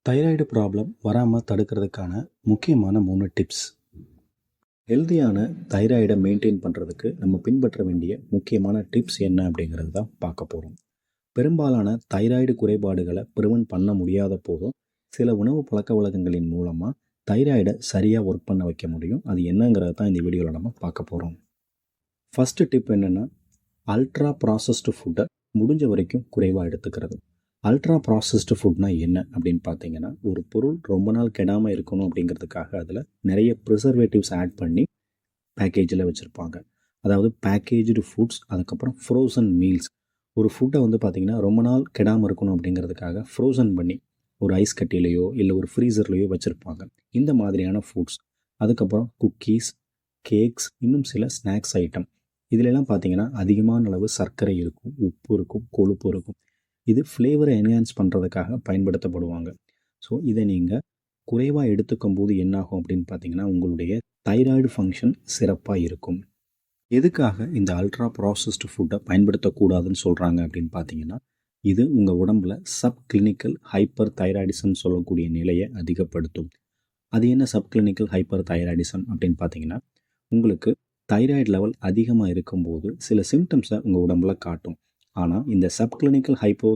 Thyroid problem வராமல் தடுக்கிறதுக்கான முக்கியமான 3 tips. ஹெல்தியான தைராய்டை மெயின்டைன் பண்ணுறதுக்கு நம்ம பின்பற்ற வேண்டிய முக்கியமான டிப்ஸ் என்ன அப்படிங்கிறது தான் பார்க்க போகிறோம். பெரும்பாலான தைராய்டு குறைபாடுகளை ப்ரிவென்ட் பண்ண முடியாத போதும் சில உணவு பழக்க வழக்கங்களின் மூலமாக தைராய்டை சரியாக ஒர்க் பண்ண வைக்க முடியும். அது என்னங்கிறத தான் இந்த வீடியோவில் நம்ம பார்க்க போகிறோம். ஃபஸ்ட்டு டிப் என்னென்னா, அல்ட்ரா ப்ராசஸ்டு ஃபுட்டை முடிஞ்ச வரைக்கும் குறைவாக எடுத்துக்கிறது. அல்ட்ரா ப்ராசஸ்டு ஃபுட்னா என்ன அப்படின்னு பார்த்தீங்கன்னா, ஒரு பொருள் ரொம்ப நாள் கெடாமல் இருக்கணும் அப்படிங்கிறதுக்காக அதில் நிறைய ப்ரிசர்வேட்டிவ்ஸ் ஆட் பண்ணி பேக்கேஜில் வச்சுருப்பாங்க. அதாவது பேக்கேஜ்டு ஃபுட்ஸ், அதுக்கப்புறம் ஃப்ரோசன் மீல்ஸ். ஒரு ஃபுட்டை பார்த்திங்கன்னா ரொம்ப நாள் கெடாமல் இருக்கணும் அப்படிங்கிறதுக்காக ஃப்ரோசன் பண்ணி ஒரு ஐஸ் கட்டிலையோ இல்லை ஒரு ஃப்ரீசர்லேயோ வச்சுருப்பாங்க. இந்த மாதிரியான ஃபுட்ஸ், அதுக்கப்புறம் குக்கீஸ், கேக்ஸ், இன்னும் சில ஸ்நாக்ஸ் ஐட்டம், இதிலெல்லாம் பார்த்திங்கன்னா அதிகமான அளவு சர்க்கரை இருக்கும், உப்பு இருக்கும், கொழுப்பு இருக்கும். இது ஃப்ளேவரை என்ஹான்ஸ் பண்ணுறதுக்காக பயன்படுத்தப்படுவாங்க. ஸோ இதை நீங்கள் குறைவாக எடுத்துக்கும் போது என்னாகும் அப்படின்னு பார்த்தீங்கன்னா, உங்களுடைய தைராய்டு ஃபங்க்ஷன் சிறப்பாக இருக்கும். எதுக்காக இந்த அல்ட்ரா ப்ராசஸ்டு ஃபுட்டை பயன்படுத்தக்கூடாதுன்னு சொல்கிறாங்க அப்படின்னு பார்த்தீங்கன்னா, இது உங்கள் உடம்புல சப்கிளினிக்கல் ஹைப்பர் தைராய்டிசம் சொல்லக்கூடிய நிலையை அதிகப்படுத்தும். அது என்ன சப்கிளினிக்கல் ஹைப்பர் தைராய்டிசம் அப்படின்னு பார்த்தீங்கன்னா, உங்களுக்கு தைராய்டு லெவல் அதிகமாக இருக்கும்போது சில சிம்டம்ஸை உங்கள் உடம்புல காட்டும். ஆனால் இந்த சப்கிளினிக்கல் ஹைப்பர்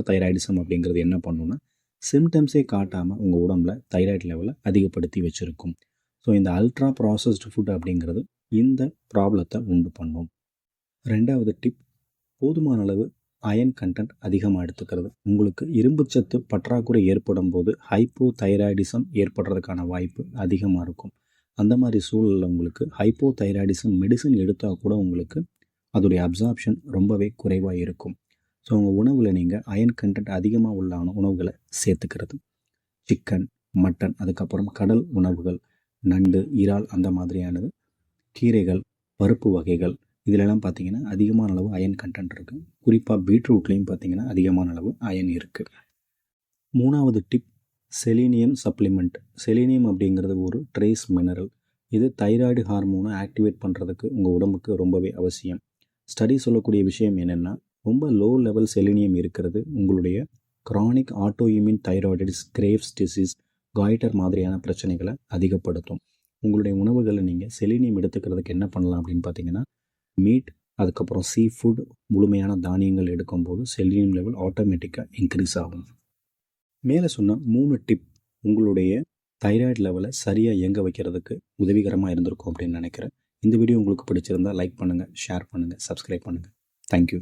தைராய்டிசம் அப்படிங்கிறது என்ன பண்ணுன்னா, சிம்டம்ஸே காட்டாமல் உங்கள் உடம்புல தைராய்டு லெவலை அதிகப்படுத்தி வச்சுருக்கும். ஸோ இந்த அல்ட்ரா ப்ராசஸ்டு ஃபுட் அப்படிங்கிறது இந்த ப்ராப்ளத்தை உண்டு பண்ணும். ரெண்டாவது டிப், போதுமான அளவு அயன் கண்டென்ட் அதிகமாக எடுத்துக்கிறது. உங்களுக்கு இரும்புச்சத்து பற்றாக்குறை ஏற்படும் போது ஹைப்போ தைராய்டிசம் ஏற்படுறதுக்கான வாய்ப்பு அதிகமாக இருக்கும். அந்த மாதிரி சூழலில் உங்களுக்கு ஹைப்போ தைராய்டிசம் மெடிசன் எடுத்தால் கூட உங்களுக்கு அதோடைய அப்சார்ப்ஷன் ரொம்பவே குறைவாக இருக்கும். ஸோ உங்கள் உணவில் நீங்கள் அயன் கண்டென்ட் அதிகமாக உள்ள உணவுகளை சேர்த்துக்கிறது. சிக்கன், மட்டன், அதுக்கப்புறம் கடல் உணவுகள், நண்டு, இறால், அந்த மாதிரியானது, கீரைகள், பருப்பு வகைகள், இதிலெல்லாம் பார்த்திங்கன்னா அதிகமான அளவு அயன் கண்டென்ட் இருக்குது. குறிப்பாக பீட்ரூட்லேயும் பார்த்திங்கன்னா அதிகமான அளவு அயன் இருக்குது. மூணாவது டிப், செலீனியம் சப்ளிமெண்ட். செலீனியம் அப்படிங்கிறது ஒரு ட்ரேஸ் மினரல். இது தைராய்டு ஹார்மோனை ஆக்டிவேட் பண்ணுறதுக்கு உங்கள் உடம்புக்கு ரொம்பவே அவசியம். ஸ்டடி சொல்லக்கூடிய விஷயம் என்னென்னா, ரொம்ப லோ லெவல் செலினியம் இருக்கிறது உங்களுடைய chronic autoimmune thyroiditis, Graves disease, goitre மாதிரியான பிரச்சனைகளை அதிகப்படுத்தும். உங்களுடைய உணவுகளில் நீங்கள் செலினியம் எடுத்துக்கிறதுக்கு என்ன பண்ணலாம் அப்படின்னு பார்த்தீங்கன்னா, மீட், அதுக்கப்புறம் சீ ஃபுட், முழுமையான தானியங்கள் எடுக்கும்போது செலினியம் லெவல் ஆட்டோமேட்டிக்காக இன்க்ரீஸ் ஆகும். மேலே சொன்ன 3 டிப் உங்களுடைய தைராய்டு லெவலை சரியாக இயங்க வைக்கிறதுக்கு உதவிகரமாக இருந்திருக்கும் அப்படின்னு நினைக்கிறேன். இந்த வீடியோ உங்களுக்கு பிடிச்சிருந்தால் லைக் பண்ணுங்கள், ஷேர் பண்ணுங்கள், சப்ஸ்கிரைப் பண்ணுங்கள். தேங்க்யூ.